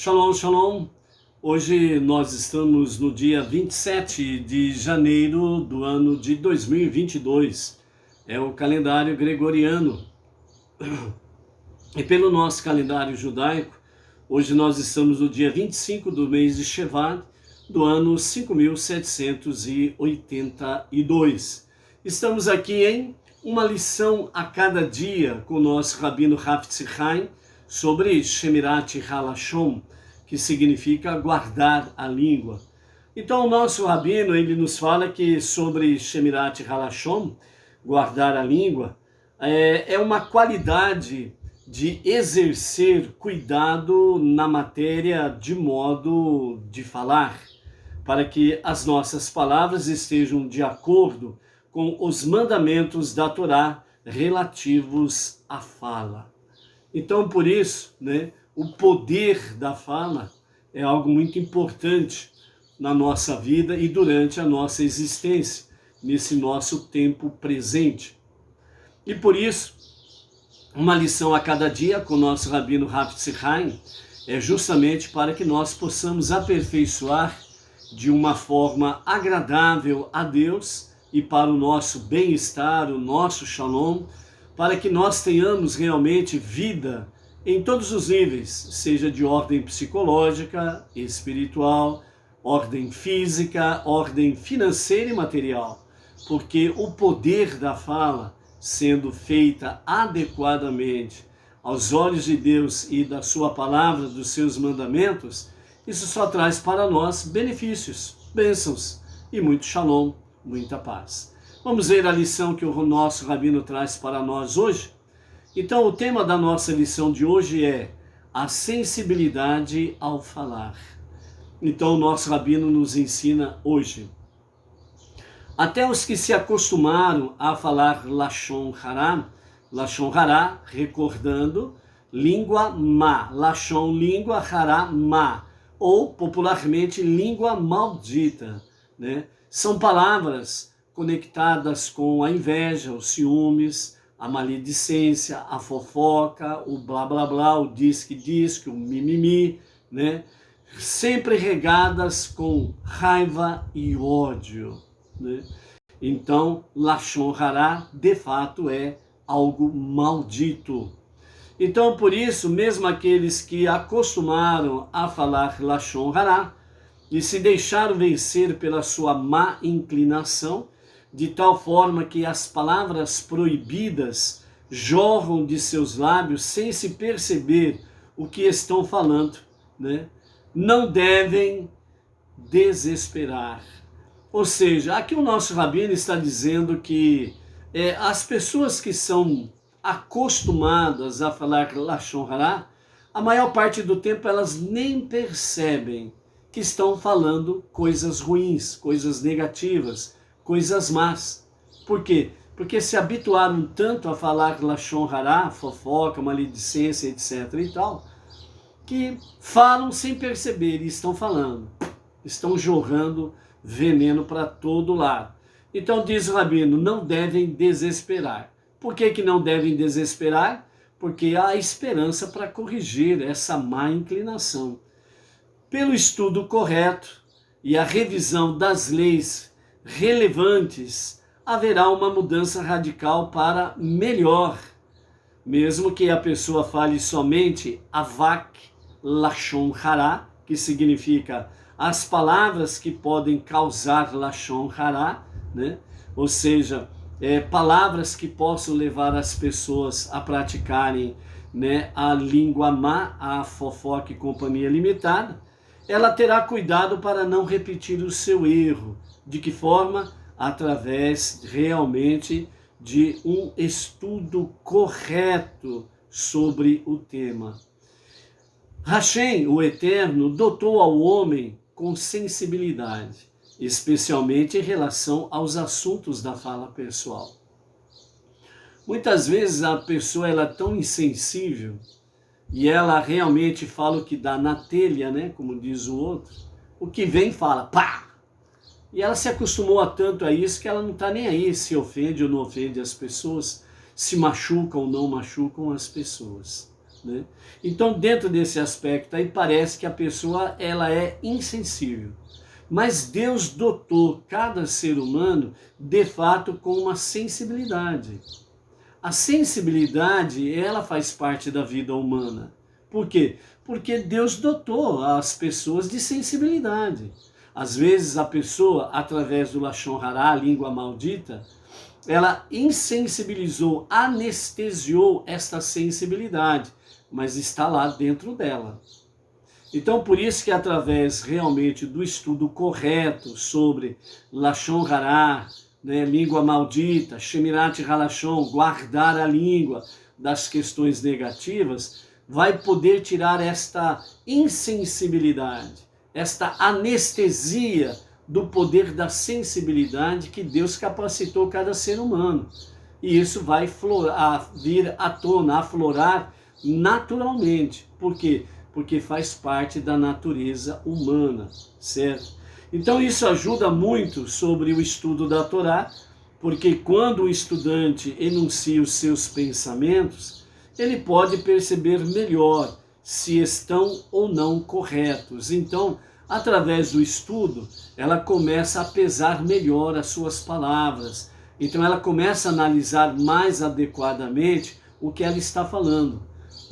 Shalom, shalom. Hoje nós estamos no dia 27 de janeiro do ano de 2022. É o calendário gregoriano. E pelo nosso calendário judaico, hoje nós estamos no dia 25 do mês de Shevat, do ano 5782. Estamos aqui em uma lição a cada dia com o nosso Rabino Hafetz Chaim sobre Shemirat Halashon, que significa guardar a língua. Então o nosso Rabino, ele nos fala que sobre Shemirat Halashon, guardar a língua, é uma qualidade de exercer cuidado na matéria de modo de falar, para que as nossas palavras estejam de acordo com os mandamentos da Torá relativos à fala. Então, por isso, o poder da fala é algo muito importante na nossa vida e durante a nossa existência, nesse nosso tempo presente. E por isso, uma lição a cada dia com o nosso Rabino Hafetz Chaim é justamente para que nós possamos aperfeiçoar de uma forma agradável a Deus e para o nosso bem-estar, o nosso shalom, para que nós tenhamos realmente vida em todos os níveis, seja de ordem psicológica, espiritual, ordem física, ordem financeira e material, porque o poder da fala, sendo feita adequadamente aos olhos de Deus e da sua palavra, dos seus mandamentos, isso só traz para nós benefícios, bênçãos e muito shalom, muita paz. Vamos ver a lição que o nosso Rabino traz para nós hoje? Então o tema da nossa lição de hoje é a sensibilidade ao falar. Então o nosso Rabino nos ensina hoje: até os que se acostumaram a falar Lashon Hará, recordando, língua má, Lashon, língua, Hará, má, ou popularmente língua maldita, São palavras conectadas com a inveja, os ciúmes, a maledicência, a fofoca, o blá blá blá, o disque, o mimimi, sempre regadas com raiva e ódio. Então, Lashon Hará, de fato, é algo maldito. Então, por isso, mesmo aqueles que acostumaram a falar Lashon Hará e se deixaram vencer pela sua má inclinação, de tal forma que as palavras proibidas jorram de seus lábios sem se perceber o que estão falando, não devem desesperar. Ou seja, aqui o nosso Rabino está dizendo que as pessoas que são acostumadas a falar Lashon Hará, a maior parte do tempo elas nem percebem que estão falando coisas ruins, coisas negativas, coisas más. Por quê? Porque se habituaram tanto a falar Lashon Hará, fofoca, maledicência, etc. e tal, que falam sem perceber e estão falando, estão jorrando veneno para todo lado. Então diz o Rabino, não devem desesperar. Por que não devem desesperar? Porque há esperança para corrigir essa má inclinação. Pelo estudo correto e a revisão das leis relevantes, haverá uma mudança radical para melhor. Mesmo que a pessoa fale somente Avak Lashon Hará, que significa as palavras que podem causar Lashon Hará, ou seja, palavras que possam levar as pessoas a praticarem a língua má, a fofoca e companhia limitada, ela terá cuidado para não repetir o seu erro. De que forma? Através realmente de um estudo correto sobre o tema. Hashem, o Eterno, dotou ao homem com sensibilidade, especialmente em relação aos assuntos da fala pessoal. Muitas vezes a pessoa ela é tão insensível e ela realmente fala o que dá na telha, como diz o outro, o que vem fala, pá! E ela se acostumou a tanto a isso que ela não está nem aí se ofende ou não ofende as pessoas, se machucam ou não machucam as pessoas. né? Então, dentro desse aspecto aí, parece que a pessoa ela é insensível. Mas Deus dotou cada ser humano, de fato, com uma sensibilidade. A sensibilidade, ela faz parte da vida humana. Por quê? Porque Deus dotou as pessoas de sensibilidade. Às vezes a pessoa, através do Lashon Hará, a língua maldita, ela insensibilizou, anestesiou esta sensibilidade, mas está lá dentro dela. Então, por isso que através realmente do estudo correto sobre Lashon Hará, né, língua maldita, Shemirat Halashon, guardar a língua das questões negativas, vai poder tirar esta insensibilidade, esta anestesia do poder da sensibilidade que Deus capacitou cada ser humano. E isso vai vir à tona, aflorar naturalmente. Por quê? Porque faz parte da natureza humana, certo? Então isso ajuda muito sobre o estudo da Torá, porque quando o estudante enuncia os seus pensamentos, ele pode perceber melhor se estão ou não corretos. Então, através do estudo, ela começa a pesar melhor as suas palavras. Então ela começa a analisar mais adequadamente o que ela está falando.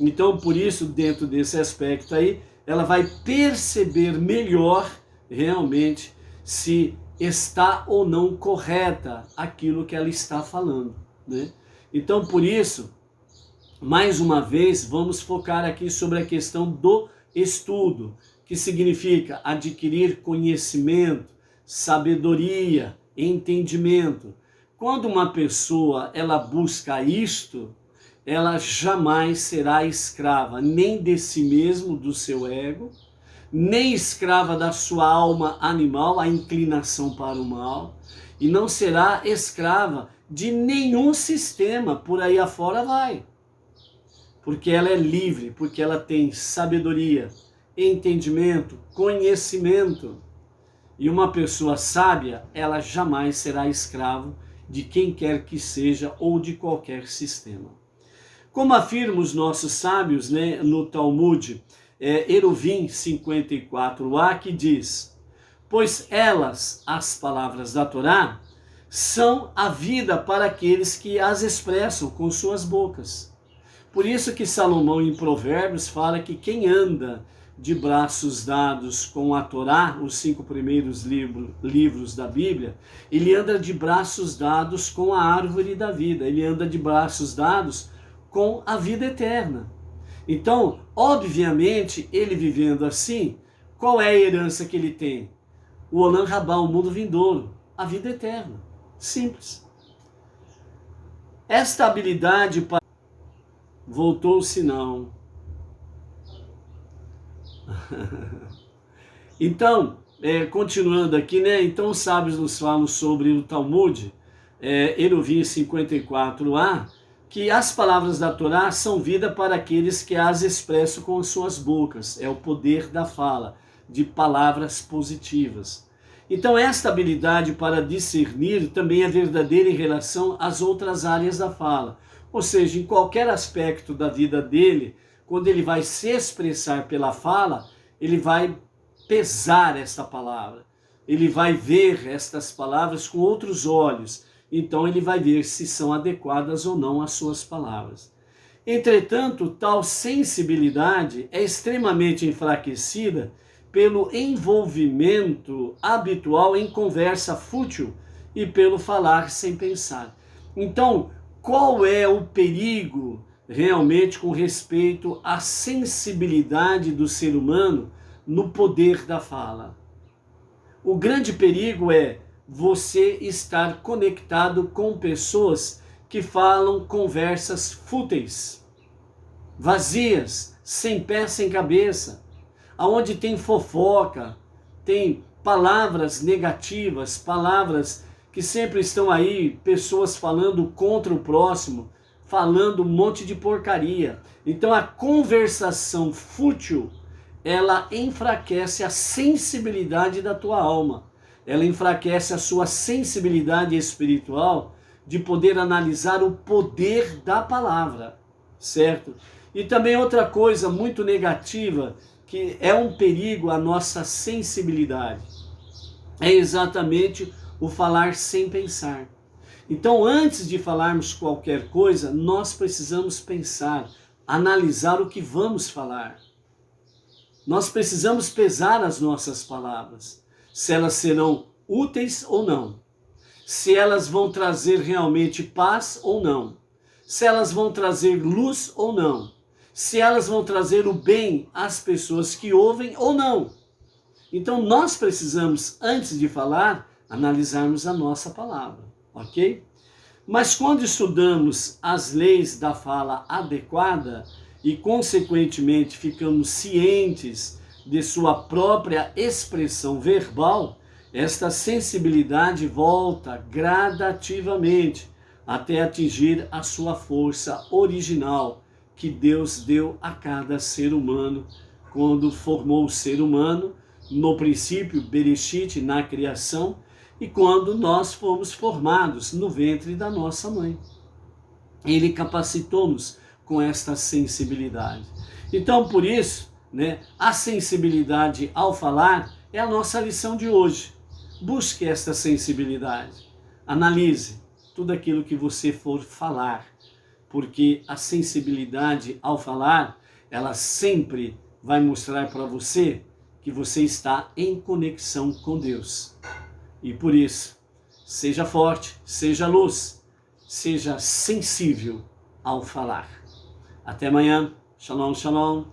Então, por isso, dentro desse aspecto aí, ela vai perceber melhor realmente se está ou não correta aquilo que ela está falando, né? Então, por isso, mais uma vez, vamos focar aqui sobre a questão do estudo, que significa adquirir conhecimento, sabedoria, entendimento. Quando uma pessoa ela busca isto, ela jamais será escrava nem de si mesmo, do seu ego, nem escrava da sua alma animal, a inclinação para o mal, e não será escrava de nenhum sistema, por aí afora vai. Porque ela é livre, porque ela tem sabedoria, entendimento, conhecimento. E uma pessoa sábia, ela jamais será escravo de quem quer que seja ou de qualquer sistema. Como afirmam os nossos sábios, né, no Talmud, Eruvim 54a, que diz: pois elas, as palavras da Torá, são a vida para aqueles que as expressam com suas bocas. Por isso que Salomão em Provérbios fala que quem anda de braços dados com a Torá, os 5 primeiros livros da Bíblia, ele anda de braços dados com a árvore da vida, ele anda de braços dados com a vida eterna. Então, obviamente, ele vivendo assim, qual é a herança que ele tem? O Olam Rabá, o mundo vindouro, a vida eterna. Simples. Esta habilidade para... Voltou o sinal. Então, continuando aqui, né? Então os sábios nos falam sobre o Talmud, Eruvim 54a, que as palavras da Torá são vida para aqueles que as expressam com as suas bocas. É o poder da fala, de palavras positivas. Então esta habilidade para discernir também é verdadeira em relação às outras áreas da fala. Ou seja, em qualquer aspecto da vida dele, quando ele vai se expressar pela fala, ele vai pesar esta palavra. Ele vai ver estas palavras com outros olhos. Então ele vai ver se são adequadas ou não as suas palavras. Entretanto, tal sensibilidade é extremamente enfraquecida pelo envolvimento habitual em conversa fútil e pelo falar sem pensar. Então, qual é o perigo realmente com respeito à sensibilidade do ser humano no poder da fala? O grande perigo é você estar conectado com pessoas que falam conversas fúteis, vazias, sem pé, sem cabeça, aonde tem fofoca, tem palavras negativas, palavras que sempre estão aí, pessoas falando contra o próximo, falando um monte de porcaria. Então a conversação fútil, ela enfraquece a sensibilidade da tua alma. Ela enfraquece a sua sensibilidade espiritual de poder analisar o poder da palavra, certo? E também outra coisa muito negativa, que é um perigo à nossa sensibilidade, é exatamente o falar sem pensar. Então, antes de falarmos qualquer coisa, nós precisamos pensar, analisar o que vamos falar. Nós precisamos pesar as nossas palavras, se elas serão úteis ou não, se elas vão trazer realmente paz ou não, se elas vão trazer luz ou não, se elas vão trazer o bem às pessoas que ouvem ou não. Então nós precisamos, antes de falar, analisarmos a nossa palavra, ok? Mas quando estudamos as leis da fala adequada e consequentemente ficamos cientes de sua própria expressão verbal, esta sensibilidade volta gradativamente até atingir a sua força original que Deus deu a cada ser humano quando formou o ser humano, no princípio, Bereshit, na criação, e quando nós fomos formados no ventre da nossa mãe. Ele capacitou-nos com esta sensibilidade. Então, por isso, a sensibilidade ao falar é a nossa lição de hoje. Busque esta sensibilidade. Analise tudo aquilo que você for falar, porque a sensibilidade ao falar, ela sempre vai mostrar para você que você está em conexão com Deus. E por isso, seja forte, seja luz, seja sensível ao falar. Até amanhã. Shalom, shalom.